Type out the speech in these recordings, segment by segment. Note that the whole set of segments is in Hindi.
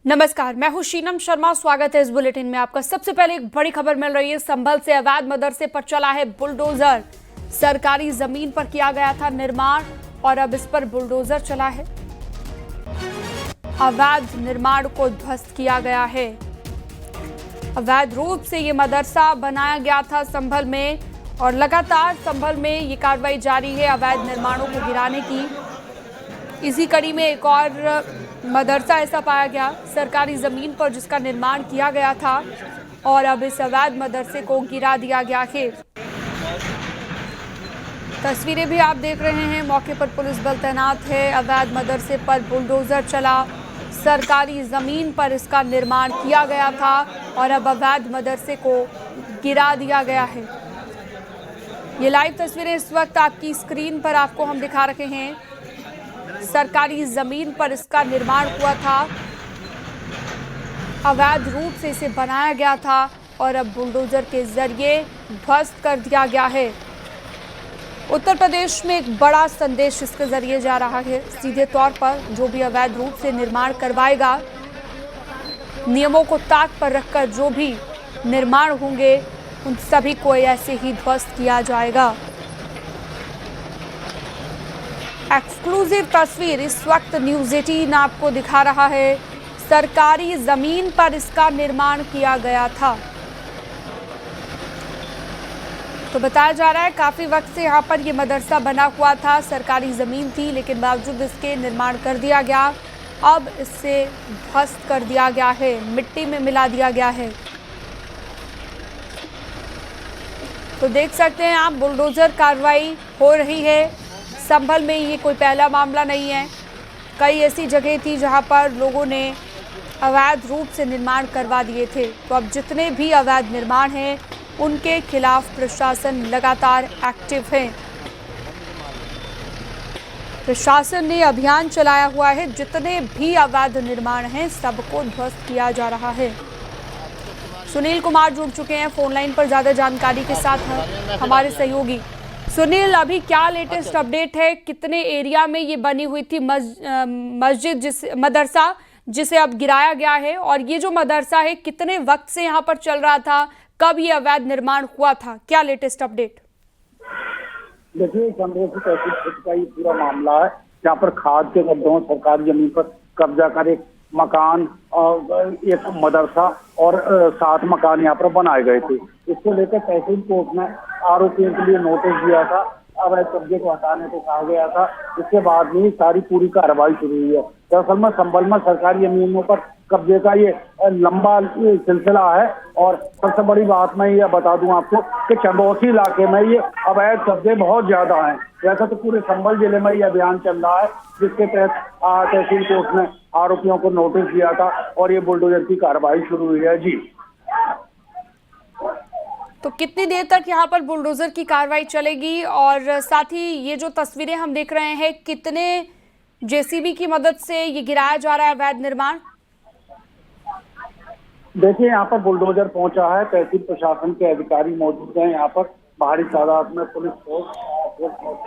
नमस्कार, मैं हूं शीनम शर्मा। स्वागत है इस बुलेटिन में। आपका सबसे पहले एक बड़ी खबर मिल रही है। संभल से अवैध मदरसे पर चला है बुलडोजर। सरकारी जमीन पर किया गया था निर्माण और अब इस पर बुलडोजर चला है। अवैध निर्माण को ध्वस्त किया गया है। अवैध रूप से ये मदरसा बनाया गया था संभल में और लगातार संभल में ये कार्रवाई जारी है अवैध निर्माणों को गिराने की। इसी कड़ी में एक और मदरसा ऐसा पाया गया सरकारी जमीन पर जिसका निर्माण किया गया था और अब इस अवैध मदरसे को गिरा दिया गया है। तस्वीरें भी आप देख रहे हैं। मौके पर पुलिस बल तैनात है। अवैध मदरसे पर बुलडोजर चला। सरकारी जमीन पर इसका निर्माण किया गया था और अब अवैध मदरसे को गिरा दिया गया है। ये लाइव तस्वीरें इस वक्त आपकी स्क्रीन पर आपको हम दिखा रहे हैं। सरकारी जमीन पर इसका निर्माण हुआ था। अवैध रूप से इसे बनाया गया था और अब बुलडोजर के जरिए ध्वस्त कर दिया गया है। उत्तर प्रदेश में एक बड़ा संदेश इसके जरिए जा रहा है। सीधे तौर पर जो भी अवैध रूप से निर्माण करवाएगा, नियमों को ताक पर रखकर जो भी निर्माण होंगे उन सभी को ऐसे ही ध्वस्त किया जाएगा। एक्सक्लूसिव तस्वीर इस वक्त न्यूज़ 18 आपको दिखा रहा है। सरकारी जमीन पर इसका निर्माण किया गया था। तो बताया जा रहा है काफी वक्त से यहाँ पर ये मदरसा बना हुआ था। सरकारी जमीन थी लेकिन बावजूद इसके निर्माण कर दिया गया। अब इससे ध्वस्त कर दिया गया है, मिट्टी में मिला दिया गया है। तो देख सकते हैं आप, बुलडोजर कार्रवाई हो रही है। संभल में ये कोई पहला मामला नहीं है। कई ऐसी जगह थी जहां पर लोगों ने अवैध रूप से निर्माण करवा दिए थे। तो अब जितने भी अवैध निर्माण हैं उनके खिलाफ प्रशासन लगातार एक्टिव है। प्रशासन ने अभियान चलाया हुआ है। जितने भी अवैध निर्माण हैं सबको ध्वस्त किया जा रहा है। सुनील कुमार जुड़ चुके हैं फोन लाइन पर ज्यादा जानकारी के साथ हमारे सहयोगी। सुनील, अभी क्या लेटेस्ट अपडेट है? कितने एरिया में ये बनी हुई थी मस्जिद मदरसा जिसे अब गिराया गया है, और ये जो मदरसा है कितने वक्त से यहाँ पर चल रहा था? कब ये अवैध निर्माण हुआ था? क्या लेटेस्ट अपडेट? देखिए, चंद्रपुर तहसील क्षेत्र का ये पूरा मामला है जहाँ पर खाद के गड्ढों सरकारी जमीन पर कब्जा कर एक मकान और एक मदरसा और 7 मकान यहाँ पर बनाए गए थे। इसको लेकर तहसील कोर्ट ने आरोपियों के लिए नोटिस दिया था। अवैध कब्जे को हटाने को कहा गया था। इसके बाद में सारी पूरी कार्रवाई शुरू हुई है। दरअसल में संभल में सरकारी जमीनों पर कब्जे का ये लंबा सिलसिला है और सबसे बड़ी बात मैं ये बता दूं आपको कि चंदौसी इलाके में ये अवैध कब्जे बहुत ज्यादा हैं। वैसे तो पूरे संभल जिले में ये अभियान चल रहा है जिसके तहत तहसील कोर्ट ने आरोपियों को नोटिस दिया था और ये बुलडोजर की कार्रवाई शुरू हुई है। जी, तो कितनी देर तक यहाँ पर बुलडोजर की कार्रवाई चलेगी? और साथ ही ये जो तस्वीरें हम देख रहे हैं, कितने जेसीबी की मदद से ये गिराया जा रहा है अवैध निर्माण? देखिए, यहाँ पर बुलडोजर पहुंचा है। तहसील प्रशासन के अधिकारी मौजूद हैं। यहाँ पर भारी तादाद में पुलिस फोर्स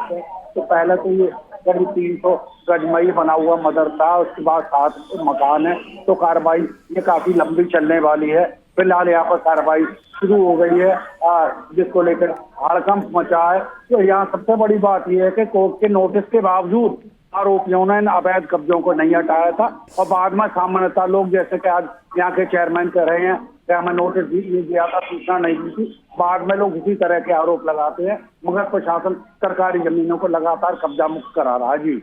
है। तो पहले तो ये करीब 300 गजमई बना हुआ मदरसा, उसके बाद 7 मकान है। तो कार्रवाई ये काफी लंबी चलने वाली है। फिलहाल यहाँ पर कार्रवाई शुरू हो गई है जिसको लेकर हड़कंप मचा है। तो यहाँ सबसे बड़ी बात यह है कि कोर्ट के नोटिस के बावजूद आरोपियों ने अवैध कब्जों को नहीं हटाया था और बाद में सामान्यतः लोग, जैसे कि आज यहाँ के चेयरमैन कह रहे हैं कि हमें नोटिस नहीं दिया था, सूचना नहीं दी थी, बाद में लोग इसी तरह के आरोप लगाते हैं। मगर प्रशासन सरकारी जमीनों को लगातार कब्जा मुक्त करा रहा है। जी,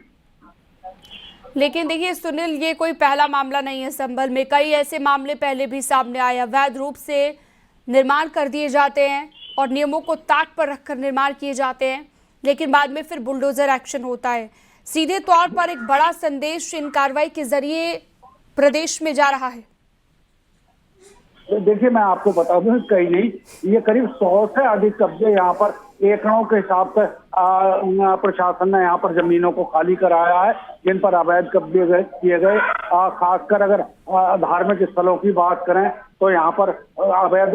लेकिन देखिए सुनील, ये कोई पहला मामला नहीं है। संभल में कई ऐसे मामले पहले भी सामने आए। अवैध रूप से निर्माण कर दिए जाते हैं और नियमों को ताक पर रखकर निर्माण किए जाते हैं, लेकिन बाद में फिर बुलडोजर एक्शन होता है। सीधे तौर पर एक बड़ा संदेश इन कार्रवाई के जरिए प्रदेश में जा रहा है। देखिए, मैं आपको बता दूं, कहीं नहीं, ये करीब 100 से अधिक कब्जे यहाँ पर एकड़ों के हिसाब से प्रशासन ने यहाँ पर जमीनों को खाली कराया है जिन पर अवैध कब्जे किए गए। खासकर अगर धार्मिक स्थलों की बात करें तो यहाँ पर अवैध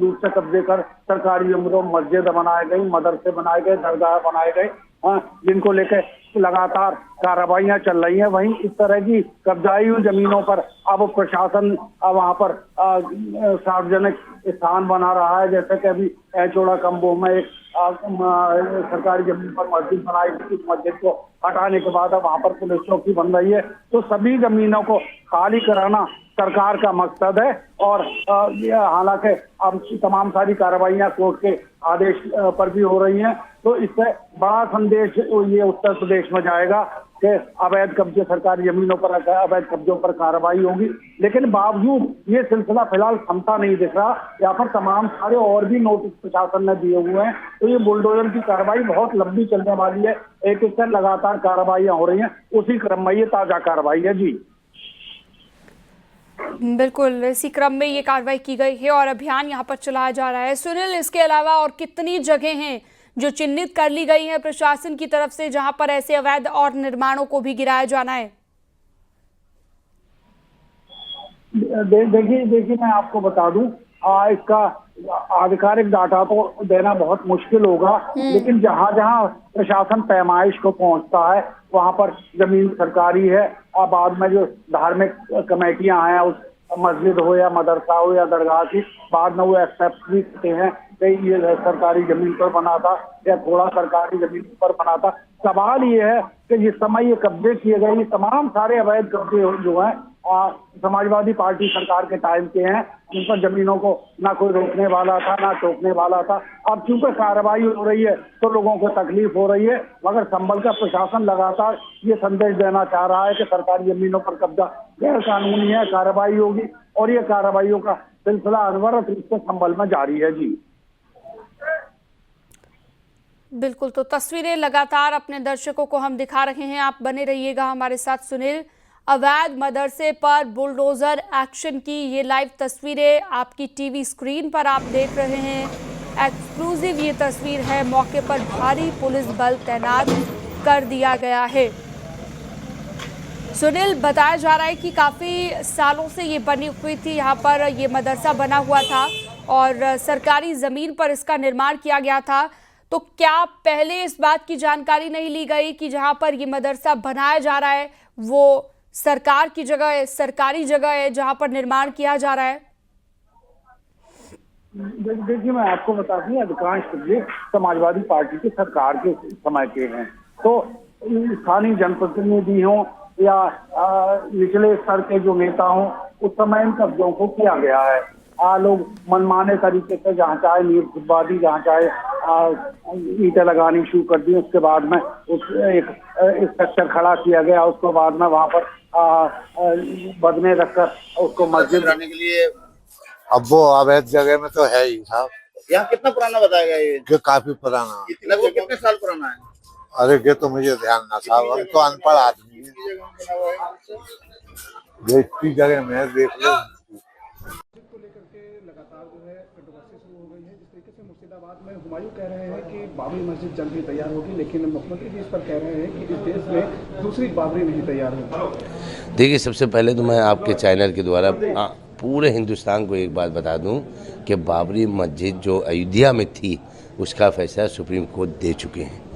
रूप से कब्जे कर सरकारी जमीनों मस्जिद बनाए गई, मदरसे बनाए गए, दरगाह बनाए गए, जिनको लेकर लगातार कार्रवाइयां चल रही हैं। वहीं इस तरह की कब्जाई हुई जमीनों पर अब प्रशासन वहां पर सार्वजनिक स्थान बना रहा है। जैसे कि अभी ऐचोड़ा कम्बोह में एक सरकारी जमीन पर मस्जिद बनाई थी, उस मस्जिद को हटाने के बाद अब वहां पर पुलिस चौकी बन रही है। तो सभी जमीनों को खाली कराना सरकार का मकसद है। और हालांकि अब तमाम सारी कार्रवाइयां कोर्ट के आदेश पर भी हो रही हैं। तो इससे बड़ा संदेश ये उत्तर प्रदेश में जाएगा कि अवैध कब्जे, सरकारी जमीनों पर अवैध कब्जों पर कार्रवाई होगी। लेकिन बावजूद ये सिलसिला फिलहाल थमता नहीं दिख रहा। यहाँ पर तमाम सारे और भी नोटिस प्रशासन ने दिए हुए हैं। तो ये बुलडोजर की कार्रवाई बहुत लंबी चलने वाली है। एक एक कर लगातार कार्रवाइयां हो रही हैं, उसी क्रम में ये ताजा कार्रवाई है। जी बिल्कुल, इसी क्रम में ये कार्रवाई की गई है और अभियान यहाँ पर चलाया जा रहा है। सुनील, इसके अलावा और कितनी जगह हैं जो चिन्हित कर ली गई है प्रशासन की तरफ से जहां पर ऐसे अवैध और निर्माणों को भी गिराया जाना है? देखिए मैं आपको बता दूं, इसका आधिकारिक डाटा तो देना बहुत मुश्किल होगा। लेकिन जहां जहां प्रशासन पैमाइश को पहुंचता है वहां पर जमीन सरकारी है। बाद में जो धार्मिक कमेटियां हैं, उस मस्जिद हो या मदरसा हो या दरगाह की, बाद में वो एक्सेप्ट भी करते हैं कि ये सरकारी जमीन पर बना था या थोड़ा सरकारी जमीन पर बना था। सवाल ये है कि जिस समय ये कब्जे किए गए, ये तमाम सारे अवैध कब्जे जो हैं समाजवादी पार्टी सरकार के टाइम के हैं, जिन पर जमीनों को ना कोई रोकने वाला था ना टोकने वाला था। अब चूंकि कार्रवाई हो रही है तो लोगों को तकलीफ हो रही है, मगर संभल का प्रशासन लगातार ये संदेश देना चाह रहा है कि सरकारी जमीनों पर कब्जा गैर कानूनी है, कार्रवाई होगी। और ये कार्रवाइयों का सिलसिला अनवरत रूप से संभल में जारी है। जी बिल्कुल, तो तस्वीरें लगातार अपने दर्शकों को हम दिखा रहे हैं, आप बने रहिएगा हमारे साथ। सुनील, अवैध मदरसे पर बुलडोजर एक्शन की ये लाइव तस्वीरें आपकी टीवी स्क्रीन पर आप देख रहे हैं। एक्सक्लूसिव ये तस्वीर है, मौके पर भारी पुलिस बल तैनात कर दिया गया है। सुनील, बताया जा रहा है कि काफ़ी सालों से ये बनी हुई थी, यहाँ पर ये मदरसा बना हुआ था और सरकारी ज़मीन पर इसका निर्माण किया गया था। तो क्या पहले इस बात की जानकारी नहीं ली गई कि जहाँ पर ये मदरसा बनाया जा रहा है वो सरकार की जगह है, सरकारी जगह है जहाँ पर निर्माण किया जा रहा है? देखिए मैं आपको बता दूं, अधिकांश कब्जे समाजवादी पार्टी के सरकार के समय के हैं। तो स्थानीय जनप्रतिनिधि हों या निचले स्तर के जो नेता हों, उस समय इन कब्जों को किया गया है। लोग मनमाने तरीके से जहाँ चाहे नींव खुदवा दी, जहाँ चाहे ईंटें लगानी शुरू कर दी। उसके बाद में एक स्ट्रक्चर खड़ा किया गया, उसके बाद में वहाँ पर बदने रखकर उसको मस्जिद बनाने के लिए। अब वो अवैध जगह में तो है ही साहब। यहाँ कितना पुराना बताया गया ये? काफी पुराना। कितने साल पुराना है? अरे ये तो मुझे ध्यान ना साहब, हम तो अनपढ़ आदमी है। देखती जगह में देख लो। को लेकर के लगातार जो है कंट्रोवर्सी शुरू हो गई है। जिस तरीके से मुर्शिदाबाद में हुमायूं कह रहे हैं कि बाबरी मस्जिद जल्द ही तैयार होगी, लेकिन मुख्यमंत्री जी इस पर कह रहे हैं कि इस देश में दूसरी बाबरी नहीं तैयार होगी। देखिए, सबसे पहले तो मैं आपके चैनल के द्वारा पूरे हिंदुस्तान को एक बात बता दूं कि बाबरी मस्जिद जो अयोध्या में थी उसका फैसला सुप्रीम कोर्ट दे चुके हैं।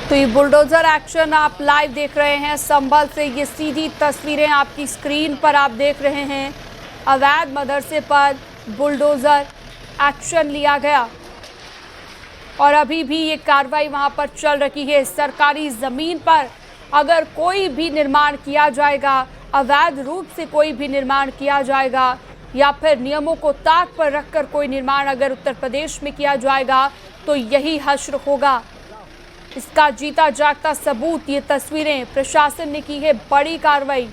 तो ये बुलडोजर एक्शन आप लाइव देख रहे हैं संभल से। ये सीधी तस्वीरें आपकी स्क्रीन पर आप देख रहे हैं। अवैध मदरसे पर बुलडोजर एक्शन लिया गया और अभी भी ये कार्रवाई वहां पर चल रही है। सरकारी ज़मीन पर अगर कोई भी निर्माण किया जाएगा, अवैध रूप से कोई भी निर्माण किया जाएगा या फिर नियमों को ताक पर रखकर कोई निर्माण अगर उत्तर प्रदेश में किया जाएगा तो यही हश्र होगा। इसका जीता जागता सबूत ये तस्वीरें। प्रशासन ने की है बड़ी कार्रवाई।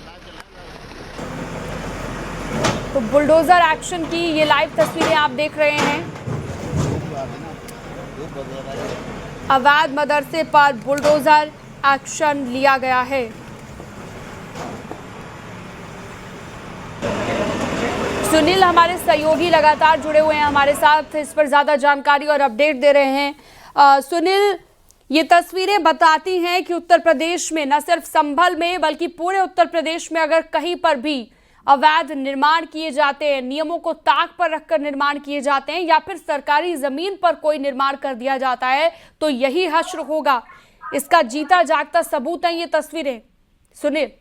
तो बुलडोजर एक्शन की ये लाइव तस्वीरें आप देख रहे हैं। अवैध मदरसे पर बुलडोजर एक्शन लिया गया है। सुनील, हमारे सहयोगी लगातार जुड़े हुए हैं हमारे साथ, इस पर ज्यादा जानकारी और अपडेट दे रहे हैं। सुनील, ये तस्वीरें बताती हैं कि उत्तर प्रदेश में न सिर्फ संभल में बल्कि पूरे उत्तर प्रदेश में अगर कहीं पर भी अवैध निर्माण किए जाते हैं, नियमों को ताक पर रखकर निर्माण किए जाते हैं या फिर सरकारी जमीन पर कोई निर्माण कर दिया जाता है तो यही हश्र होगा। इसका जीता जागता सबूत है ये तस्वीरें। सुनील,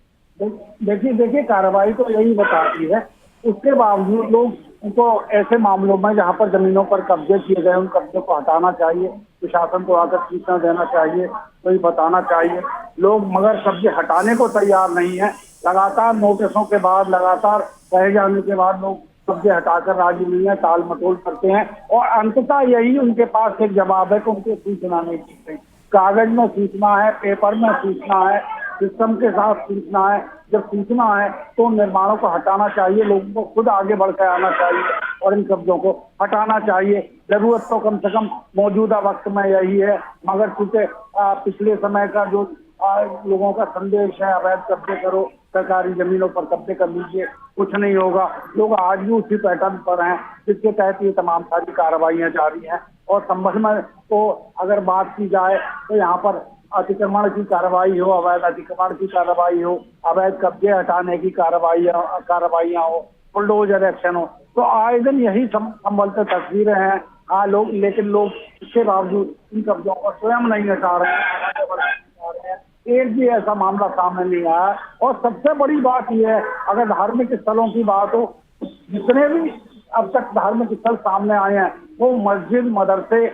देखिए कार्रवाई तो यही बताती है। उसके बावजूद लोग उनको ऐसे मामलों में जहां पर जमीनों पर कब्जे किए गए उन कब्जे को हटाना चाहिए, प्रशासन को आकर सूचना देना चाहिए, कोई बताना चाहिए। लोग मगर कब्जे हटाने को तैयार नहीं है। लगातार नोटिसों के बाद, लगातार कहे जाने के बाद लोग कब्जे हटाकर राजी नहीं है, टाल मटोल करते हैं और अंततः यही उनके पास एक जवाब है कि उनको सूचना नहीं दी गई। कागज में सूचना है, पेपर में सूचना है, सिस्टम के साथ सूचना है। जब सूचना है तो निर्माणों को हटाना चाहिए, लोगों को खुद आगे बढ़कर आना चाहिए और इन कब्जों को हटाना चाहिए। जरूरत तो कम से कम मौजूदा वक्त में यही है, मगर चूंकि पिछले समय का जो लोगों का संदेश है अवैध कब्जे करो, सरकारी जमीनों पर कब्जे कर लीजिए, कुछ नहीं होगा। लोग आज भी उसी पैटर्न पर हैं जिसके तहत ये तमाम सारी कार्रवाइयां जारी हैं। और संभल में तो अगर बात की जाए तो यहाँ पर अतिक्रमण की कार्रवाई हो, अवैध अतिक्रमण की कार्रवाई हो, अवैध कब्जे हटाने की कार्रवाइयां हो, बुलडोजर एक्शन हो, तो आए दिन यही संभलते तस्वीरें हैं। हाँ लोग, लेकिन लोग इसके बावजूद इन कब्जों को स्वयं नहीं हटा रहे हैं। एक भी ऐसा मामला सामने नहीं आया। और सबसे बड़ी बात यह है, अगर धार्मिक स्थलों की बात हो, जितने भी अब तक धार्मिक स्थल सामने आए हैं वो मस्जिद, मदरसे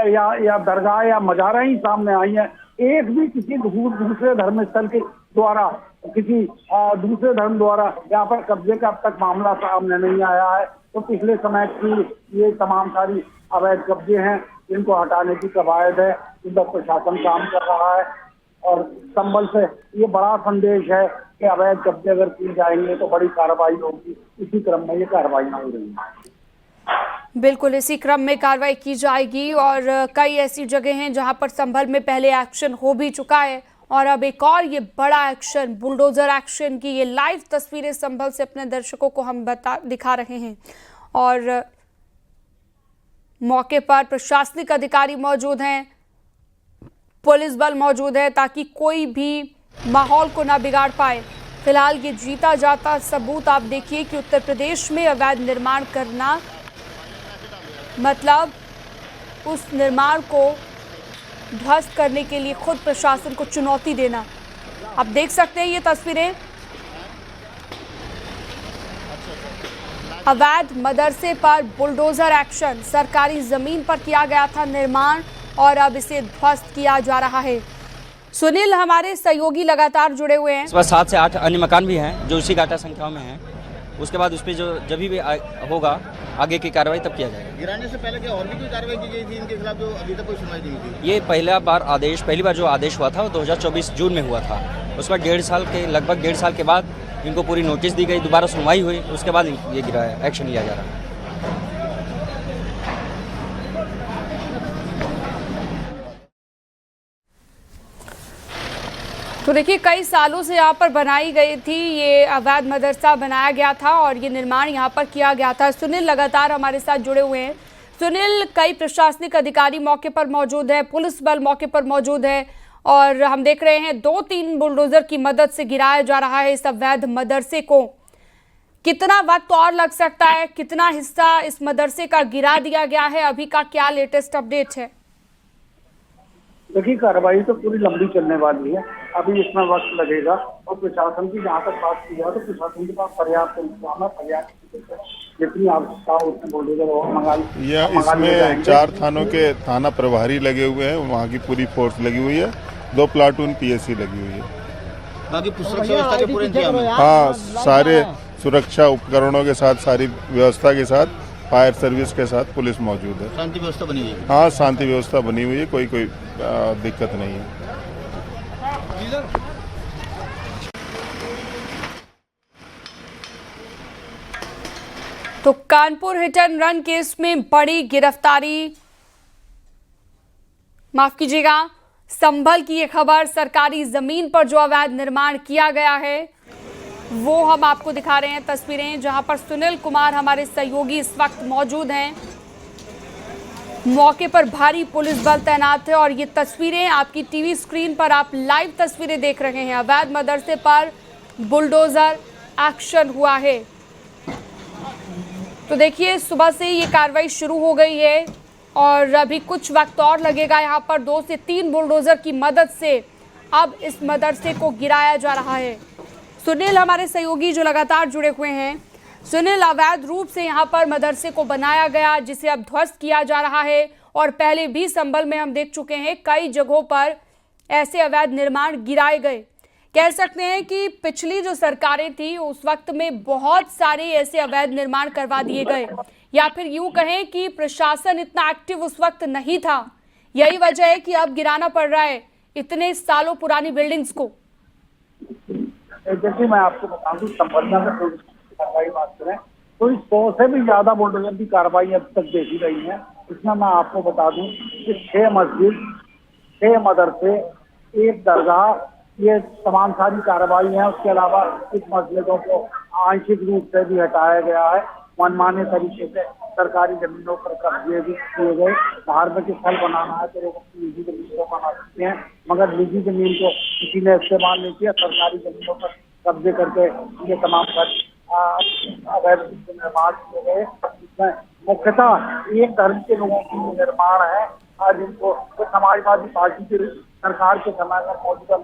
या दरगाह या मजारा ही सामने आई है। एक भी किसी दूसरे धर्म स्थल के द्वारा, किसी दूसरे धर्म द्वारा यहाँ पर कब्जे का अब तक मामला सामने नहीं आया है। तो पिछले समय की ये तमाम सारी अवैध कब्जे हैं, इनको हटाने की कवायद है, इन पर प्रशासन काम कर रहा है। और संभल से ये बड़ा संदेश है कि अवैध कब्जे अगर किए जाएंगे तो बड़ी कार्रवाई होगी। इसी क्रम में ये कार्रवाइयां हो रही हैं। बिल्कुल इसी क्रम में कार्रवाई की जाएगी और कई ऐसी जगह हैं जहां पर संभल में पहले एक्शन हो भी चुका है और अब एक और ये बड़ा एक्शन, बुलडोजर एक्शन की ये लाइव तस्वीरें संभल से अपने दर्शकों को हम दिखा रहे हैं। और मौके पर प्रशासनिक अधिकारी मौजूद हैं, पुलिस बल मौजूद है ताकि कोई भी माहौल को ना बिगाड़ पाए। फिलहाल ये जीता जाता सबूत आप देखिए कि उत्तर प्रदेश में अवैध निर्माण करना मतलब उस निर्माण को ध्वस्त करने के लिए खुद प्रशासन को चुनौती देना। आप देख सकते हैं ये तस्वीरें, अवैध मदरसे पर बुलडोजर एक्शन, सरकारी जमीन पर किया गया था निर्माण और अब इसे ध्वस्त किया जा रहा है। सुनील, हमारे सहयोगी लगातार जुड़े हुए हैं। इस बार 7 से 8 अन्य मकान भी हैं जो उसी घाटा संख्या में हैं। उसके बाद उस पर जो जब भी होगा आगे की कार्रवाई तब किया जाएगा। गिराने से पहले क्या और भी कोई कार्रवाई की गई थी इनके खिलाफ जो अभी तक कोई सुनवाई नहीं हुई थी? ये पहली बार जो आदेश हुआ था वो 2024 जून में हुआ था। उसके बाद लगभग 1.5 साल के बाद इनको पूरी नोटिस दी गई, दोबारा सुनवाई हुई, उसके बाद ये गिराया, एक्शन लिया जा रहा है। तो देखिए कई सालों से यहाँ पर बनाई गई थी, ये अवैध मदरसा बनाया गया था और ये निर्माण यहाँ पर किया गया था। सुनील लगातार हमारे साथ जुड़े हुए हैं। सुनील, कई प्रशासनिक अधिकारी मौके पर मौजूद है, पुलिस बल मौके पर मौजूद है और हम देख रहे हैं 2-3 बुलडोजर की मदद से गिराया जा रहा है इस अवैध मदरसे को। कितना वक्त और लग सकता है, कितना हिस्सा इस मदरसे का गिरा दिया गया है, अभी का क्या लेटेस्ट अपडेट है? देखिए कार्रवाई तो पूरी लंबी चलने वाली है, अभी इसमें वक्त लगेगा। और प्रशासन की जहाँ तक बात की जाए तो प्रशासन के पास पर्याप्त इंतजाम है, पर्याप्त जितनी आवश्यकता हो उतने बुलडोजर और मंगा इसमें 4 थानों के थाना प्रभारी लगे हुए हैं, वहाँ की पूरी फोर्स लगी हुई है, 2 प्लाटून PSC लगी हुई है। बाकी सुरक्षा व्यवस्था के पूरे इंतजाम है? हाँ, सारे सुरक्षा उपकरणों के साथ, सारी व्यवस्था के साथ, फायर सर्विस के साथ पुलिस मौजूद है। शांति व्यवस्था बनी हुई है? हाँ, शांति व्यवस्था बनी हुई है, कोई दिक्कत नहीं है। तो Kanpur hit and run case में बड़ी गिरफ्तारी, माफ कीजिएगा, संभल की ये खबर, सरकारी जमीन पर जो अवैध निर्माण किया गया है वो हम आपको दिखा रहे हैं तस्वीरें, जहां पर सुनील कुमार हमारे सहयोगी इस वक्त मौजूद हैं। मौके पर भारी पुलिस बल तैनात है और ये तस्वीरें आपकी टीवी स्क्रीन पर आप लाइव तस्वीरें देख रहे हैं। अवैध मदरसे पर बुलडोजर एक्शन हुआ है। तो देखिए सुबह से ये कार्रवाई शुरू हो गई है और अभी कुछ वक्त और लगेगा। यहाँ पर 2 से 3 बुलडोजर की मदद से अब इस मदरसे को गिराया जा रहा है। सुनील हमारे सहयोगी जो लगातार जुड़े हुए हैं। सुनील, अवैध रूप से यहाँ पर मदरसे को बनाया गया जिसे अब ध्वस्त किया जा रहा है और पहले भी संभल में हम देख चुके हैं कई जगहों पर ऐसे अवैध निर्माण गिराए गए। कह सकते हैं कि पिछली जो सरकारें थी उस वक्त में बहुत सारे ऐसे अवैध निर्माण करवा दिए गए, या फिर यूं कहें कि प्रशासन इतना एक्टिव उस वक्त नहीं था। यही वजह है कि अब गिराना पड़ रहा है इतने सालों पुरानी बिल्डिंग्स को। जैसे मैं आपको बता दूं, संबंध में कार्रवाई बात करें तो 100 से भी ज्यादा बुलडोजर की कार्रवाई अब तक देखी गई है। इसमें मैं आपको बता दूं कि 6 मस्जिद, 6 मदरसे, 1 दरगाह, ये तमाम सारी कार्रवाई है। उसके अलावा इस मस्जिदों को आंशिक रूप से भी हटाया गया है। मनमाने तरीके से सरकारी जमीनों पर कब्जे भी किए गए। धार्मिक स्थल बनाना है तो लोग निजी जमीन को बना सकते हैं, मगर निजी जमीन को किसी ने इस्तेमाल नहीं किया। सरकारी जमीनों पर कब्जे करके ये तमाम अवैध निर्माण किए गए। इसमें मुख्यतः एक धर्म के लोगों की निर्माण है। आज इनको तो समाजवादी पार्टी की सरकार के समय में मौजूदा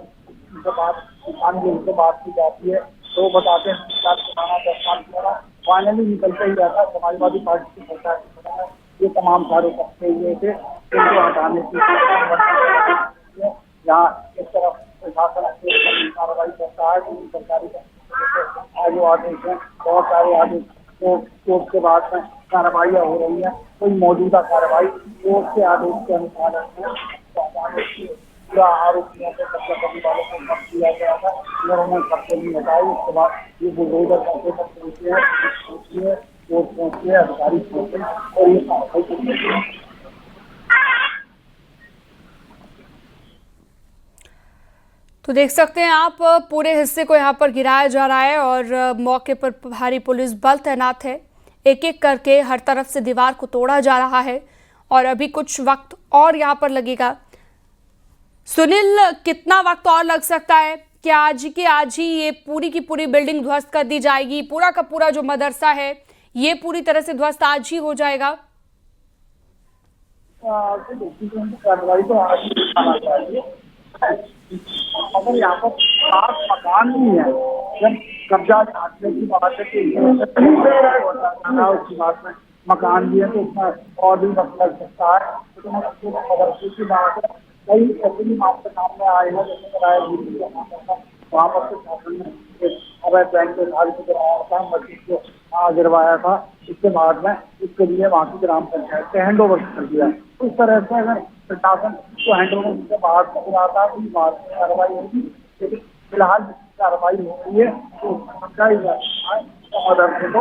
बात की जाती है तो बताते हैं 10 साल पुराना फाइनली निकलते ही रहता। समाजवादी पार्टी की सरकार के समय में ये तमाम सारे तख्ते हुए थे, इनको हटाने की यहाँ इस तरफ प्रशासन कार्रवाई करता है। सरकारी जो आदेश है, बहुत सारे आदेश कोर्ट के बाद में कार्रवाइयाँ हो रही है। कोई मौजूदा कार्रवाई कोर्ट के आदेश के अनुसार पूरा आरोपियों को कब्जा करने वालों को जब्त किया गया था, मगर उन्होंने कब्जे नहीं हटाई। उसके बाद ये बुलडोजर कब्जे पर पहुंचे हैं, कोर्ट पहुंचे, अधिकारी पहुंचे और ये कार्रवाई। तो देख सकते हैं आप पूरे हिस्से को यहाँ पर गिराया जा रहा है और मौके पर भारी पुलिस बल तैनात है। एक एक करके हर तरफ से दीवार को तोड़ा जा रहा है और अभी कुछ वक्त और यहाँ पर लगेगा। सुनील, कितना वक्त और लग सकता है कि आज ही ये पूरी की पूरी बिल्डिंग ध्वस्त कर दी जाएगी? पूरा का पूरा जो मदरसा है ये पूरी तरह से ध्वस्त आज ही हो जाएगा? कार्रवाई तो आज ही आना चाहिए, मगर यहाँ पर 7 मकान भी है। जब कब्जा छाटने की बात है उसकी बात में मकान भी है तो उसमें और भी वक्त लग सकता है। मदरसे की बात है, कई ऐसे भी मामले सामने आए हैं जैसे वहाँ पर शासन ने अवैध बैंक के उधार की था, मस्जिद को गिरवाया था। इसके बाद में इसके लिए वहाँ की ग्राम पंचायत से हैंड ओवर कर दिया। तो इस तरह से अगर प्रशासन को हैंड ओवर के बाद में गिराता है तो बाद में कार्रवाई होगी, लेकिन फिलहाल कार्रवाई हो रही है तो समझा ही जाता है मदरसे को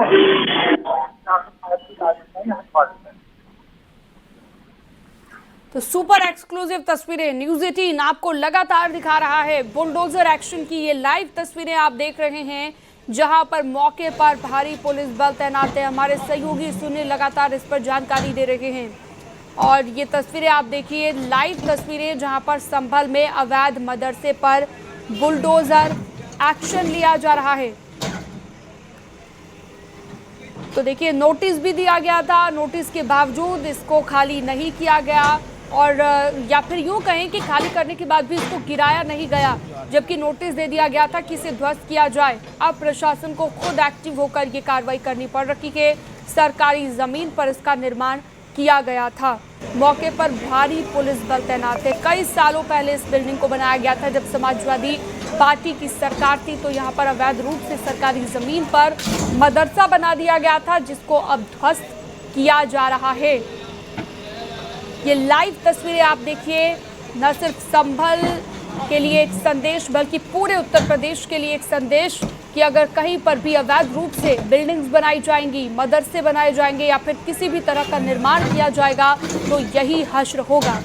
तो सुपर एक्सक्लूसिव तस्वीरें न्यूज़ 18 आपको लगातार दिखा रहा है। बुलडोजर एक्शन की ये लाइव तस्वीरें आप देख रहे हैं जहां पर मौके पर भारी पुलिस बल तैनात है। हमारे सहयोगी सुनील लगातार इस पर जानकारी दे रहे हैं और ये तस्वीरें आप देखिए, लाइव तस्वीरें जहां पर संभल में अवैध मदरसे पर बुलडोजर एक्शन लिया जा रहा है। तो देखिए नोटिस भी दिया गया था, नोटिस के बावजूद इसको खाली नहीं किया गया और या फिर यूं कहें कि खाली करने के बाद भी इसको गिराया नहीं गया, जबकि नोटिस दे दिया गया था कि इसे ध्वस्त किया जाए। अब प्रशासन को खुद एक्टिव होकर ये कार्रवाई करनी पड़ रही है। सरकारी जमीन पर इसका निर्माण किया गया था। मौके पर भारी पुलिस बल तैनात है। कई सालों पहले इस बिल्डिंग को बनाया गया था जब समाजवादी पार्टी की सरकार थी, तो यहाँ पर अवैध रूप से सरकारी जमीन पर मदरसा बना दिया गया था जिसको अब ध्वस्त किया जा रहा है। ये लाइव तस्वीरें आप देखिए, न सिर्फ संभल के लिए एक संदेश बल्कि पूरे उत्तर प्रदेश के लिए एक संदेश कि अगर कहीं पर भी अवैध रूप से बिल्डिंग्स बनाई जाएंगी, मदरसे बनाए जाएंगे या फिर किसी भी तरह का निर्माण किया जाएगा तो यही हश्र होगा।